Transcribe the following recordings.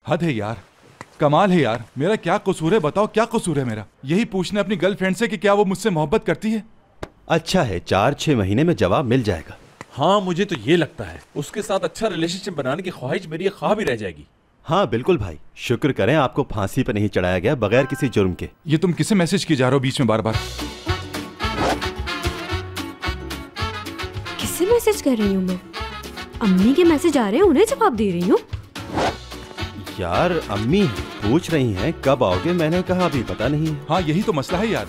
हद है यार, कमाल है यार। मेरा क्या कसूर है बताओ, क्या कसूर है मेरा? यही पूछना अपनी गर्लफ्रेंड से कि क्या वो मुझसे मोहब्बत करती है। अच्छा है, 4-6 महीने में जवाब मिल जाएगा। हाँ मुझे तो ये लगता है उसके साथ अच्छा रिलेशनशिप बनाने की ख्वाहिश मेरी ख्वाब ही रह जाएगी। हाँ बिल्कुल भाई, शुक्र करें आपको फांसी पर नहीं चढ़ाया गया बगैर किसी जुर्म के। ये तुम किसे मैसेज किए जा रहे हो बीच में बार बार? किससे मैसेज कर रही हूँ मैं? अम्मी के मैसेज आ रहे हैं, उन्हें जवाब दे रही हूँ। यार अम्मी पूछ रही हैं कब आओगे, मैंने कहा अभी पता नहीं है। हाँ यही तो मसला है यार,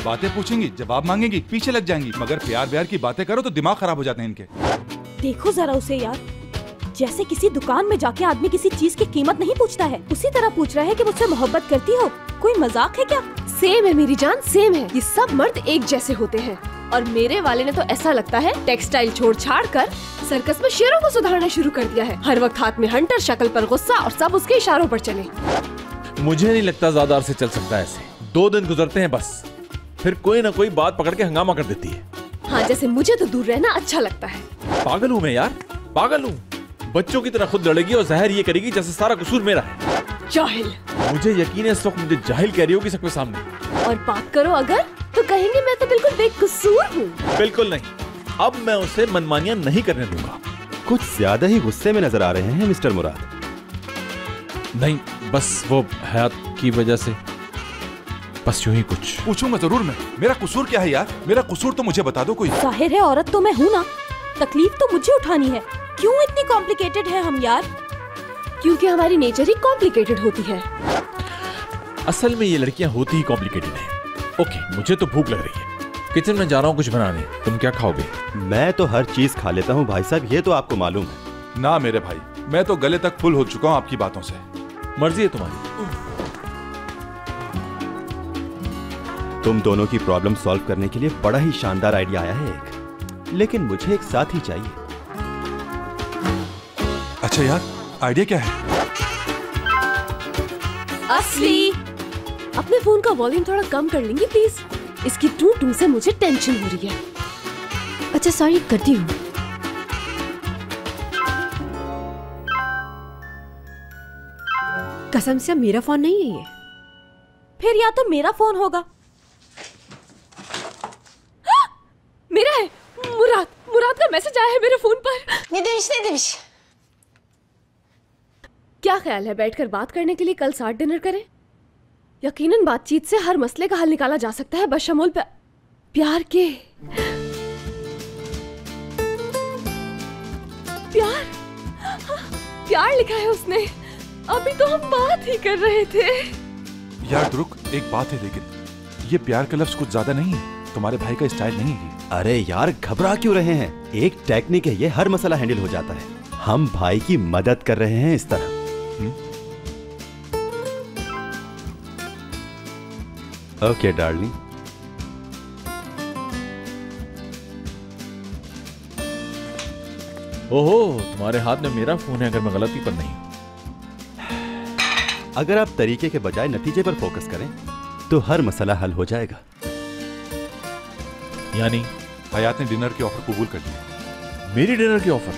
बातें पूछेंगी, जवाब मांगेंगी, पीछे लग जाएंगी, मगर प्यार व्यार की बातें करो तो दिमाग खराब हो जाते हैं इनके। देखो जरा उसे यार, जैसे किसी दुकान में जाके आदमी किसी चीज की कीमत नहीं पूछता है, उसी तरह पूछ रहा है कि मुझसे मोहब्बत करती हो। कोई मजाक है क्या? सेम है मेरी जान, सेम है। ये सब मर्द एक जैसे होते हैं और मेरे वाले ने तो ऐसा लगता है टेक्सटाइल छोड़ छाड़ कर सर्कस में शेरों को सुधारना शुरू कर दिया है। हर वक्त हाथ में हंटर, शक्ल पर गुस्सा और सब उसके इशारों पर चले। मुझे नहीं लगता ज्यादा अरसे चल सकता है ऐसे। 2 दिन गुजरते हैं बस, फिर कोई ना कोई बात पकड़ के हंगामा कर देती है। हाँ जैसे मुझे तो दूर रहना अच्छा लगता है। पागल हूँ मैं यार, पागल हूँ। बच्चों की तरह खुद लड़ेगी और जहर ये करेगी जैसे सारा कसूर मेरा है। जाहिल। मुझे यकीन है इस वक्त मुझे जाहिल कह रही होगी सबके सामने। और बात करो अगर तो कहेंगे मैं तो बिल्कुल बेकसूर हूँ। बिल्कुल नहीं, अब मैं उसे मनमानियां नहीं करने दूंगा। कुछ ज्यादा ही गुस्से में नजर आ रहे हैं मिस्टर मुराद। नहीं बस वो हयात की वजह से, बस यूं ही कुछ। पूछूंगा जरूर मैं, मेरा कसूर क्या है यार? मेरा कसूर तो मुझे बता दो कोई। जाहिर है औरत तो मैं हूँ ना, तकलीफ तो मुझे उठानी है। क्यों इतनी कॉम्प्लिकेटेड है हम यार? क्योंकि हमारी नेचर ही कॉम्प्लिकेटेड होती है। असल में ये लड़कियां होती ही कॉम्प्लिकेटेड हैं। ओके मुझे तो भूख लग रही है, किचन में जा रहा हूँ कुछ बनाने। तुम क्या खाओगे? मैं तो हर चीज खा लेता हूँ भाई साहब, ये तो आपको मालूम है। ना मेरे भाई, मैं तो गले तक फुल हो चुका हूँ आपकी बातों से। मर्जी है तुम्हारी। तुम दोनों की प्रॉब्लम सॉल्व करने के लिए बड़ा ही शानदार आइडिया आया है एक, लेकिन मुझे एक साथी चाहिए। अच्छा यार, आइडिया क्या है? असली, अपने फोन का वॉल्यूम थोड़ा कम कर लेंगी प्लीज? इसकी टू टू से मुझे टेंशन हो रही है। अच्छा सॉरी, करती हूँ। कसम से मेरा फोन नहीं है ये। फिर या तो मेरा फोन होगा। मेरा है। मुराद का मैसेज आया है मेरे फोन पर। Ne demiş? क्या ख्याल है बैठकर बात करने के लिए कल साथ डिनर करें? यकीनन बातचीत से हर मसले का हल निकाला जा सकता है, बशमूल प्यार के। प्यार लिखा है उसने। अभी तो हम बात ही कर रहे थे। यार रुक, एक बात है लेकिन ये प्यार का लफ्ज कुछ ज्यादा नहीं है, तुम्हारे भाई का स्टाइल नहीं है। अरे यार घबरा क्यों रहे हैं? एक टेक्निक है, ये हर मसला हैंडल हो जाता है। हम भाई की मदद कर रहे हैं इस तरह। Okay darling. ओहो, तुम्हारे हाथ में मेरा फोन है अगर मैं गलती पर नहीं। अगर आप तरीके के बजाय नतीजे पर फोकस करें तो हर मसला हल हो जाएगा। यानी हयात ने डिनर की ऑफर कबूल कर लिया। मेरी डिनर की ऑफर?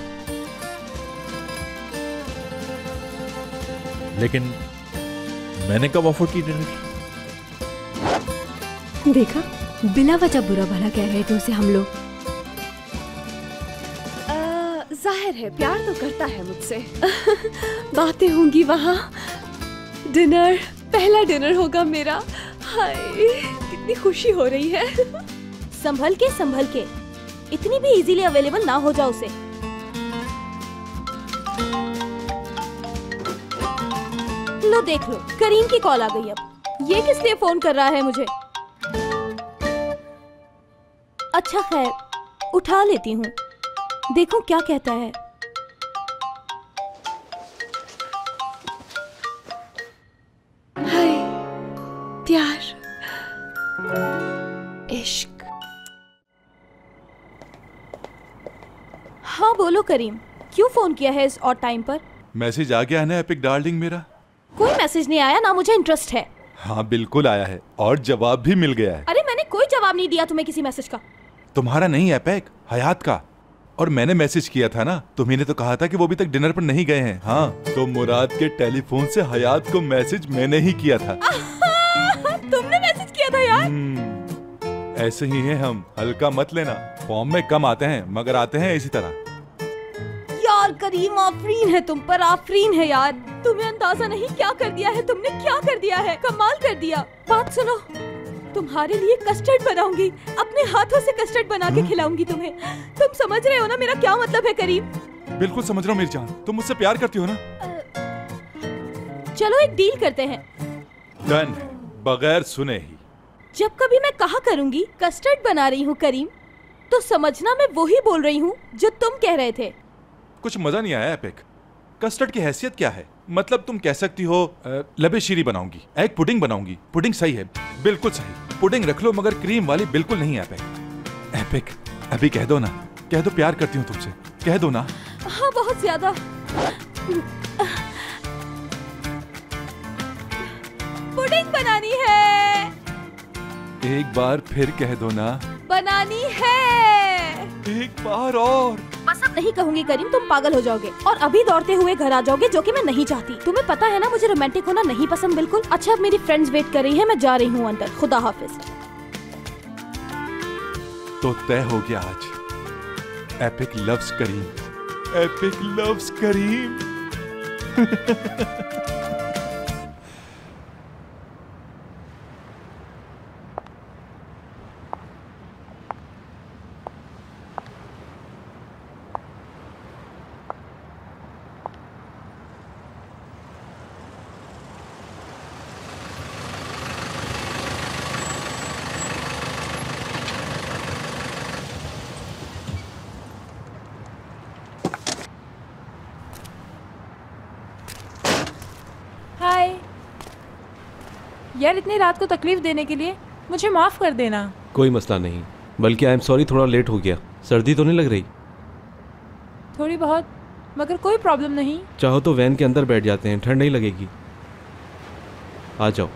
लेकिन मैंने कब ऑफर की डिनर की? देखा, बिना वजह बुरा भला कह रहे थे उसे हम लोग। जाहिर है प्यार तो करता है मुझसे। बातें होंगी वहाँ, डिनर, पहला डिनर होगा मेरा। हाय कितनी खुशी हो रही है। संभल के, इतनी भी इजीली अवेलेबल ना हो जाओ उसे। लो देख लो, करीम की कॉल आ गई। अब ये किस लिए फोन कर रहा है मुझे? अच्छा खैर, उठा लेती हूँ, देखो क्या कहता है। हाय प्यार, इश्क। हाँ बोलो करीम, क्यों फोन किया है इस ऑड टाइम पर? मैसेज आ गया है ना एपिक डार्लिंग मेरा? कोई मैसेज नहीं आया, ना मुझे इंटरेस्ट है। हाँ बिल्कुल आया है, और जवाब भी मिल गया है। अरे मैंने कोई जवाब नहीं दिया तुम्हें किसी मैसेज का। तुम्हारा नहीं एपिक, हयात का। और मैंने मैसेज किया था ना, तुम्ही ने तो कहा था कि वो अभी तक डिनर पर नहीं गए हैं। हाँ, तो मुराद के टेलीफोन से हयात को मैसेज मैंने ही किया था। तुमने मैसेज किया था यार? ऐसे ही हैं हम, हल्का मत लेना। फॉर्म में कम आते हैं मगर आते हैं इसी तरह। यार करीम, आफरीन है तुम पर, आफरीन है यार। तुम्हें अंदाजा नहीं क्या कर दिया है तुमने, क्या कर दिया है, कमाल कर दिया। बात सुनो, तुम्हारे लिए कस्टर्ड बनाऊंगी, अपने हाथों से कस्टर्ड बना के खिलाऊंगी तुम्हें। तुम समझ रहे हो ना मेरा क्या मतलब है करीम? बिल्कुल समझ रहा हूँ मेरी जान, तुम मुझसे प्यार करती हो ना। चलो एक डील करते हैं। डन, बगैर सुने ही। जब कभी मैं कहा करूंगी कस्टर्ड बना रही हूँ करीम, तो समझना मैं वही बोल रही हूँ जो तुम कह रहे थे। कुछ मजा नहीं आया एपिक। कस्टर्ड की हैसियत क्या है? मतलब तुम कह सकती हो लबे शीरी बनाऊंगी, एग पुडिंग बनाऊंगी। पुडिंग सही है, बिल्कुल सही। पुडिंग रख लो मगर क्रीम वाली बिल्कुल नहीं। एपिक, एपिक अभी कह दो ना, कह दो प्यार करती हूँ तुमसे, कह दो ना। हाँ बहुत ज्यादा। पुडिंग बनानी है। एक बार फिर कह दो ना। बनानी है। एक बार और। बस अब नहीं कहूंगी करीम, तुम पागल हो जाओगे और अभी दौड़ते हुए घर आ जाओगे, जो कि मैं नहीं चाहती। तुम्हें पता है ना मुझे रोमांटिक होना नहीं पसंद बिल्कुल। अच्छा, अब मेरी फ्रेंड्स वेट कर रही है, मैं जा रही हूँ अंदर। खुदा हाफिज। तो तय हो गया आज। एपिक लव्स करीम, एपिक लव्स करीम। हाय यार, इतनी रात को तकलीफ देने के लिए मुझे माफ कर देना। कोई मसला नहीं, बल्कि आई एम सॉरी, थोड़ा लेट हो गया। सर्दी तो नहीं लग रही? थोड़ी बहुत, मगर कोई प्रॉब्लम नहीं। चाहो तो वैन के अंदर बैठ जाते हैं, ठंड नहीं लगेगी। आ जाओ।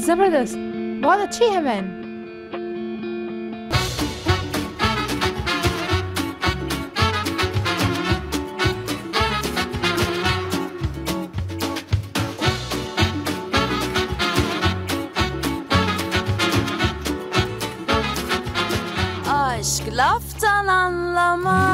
जबरदस्त, बहुत अच्छी है वैन। Aşk laftan anlamaz.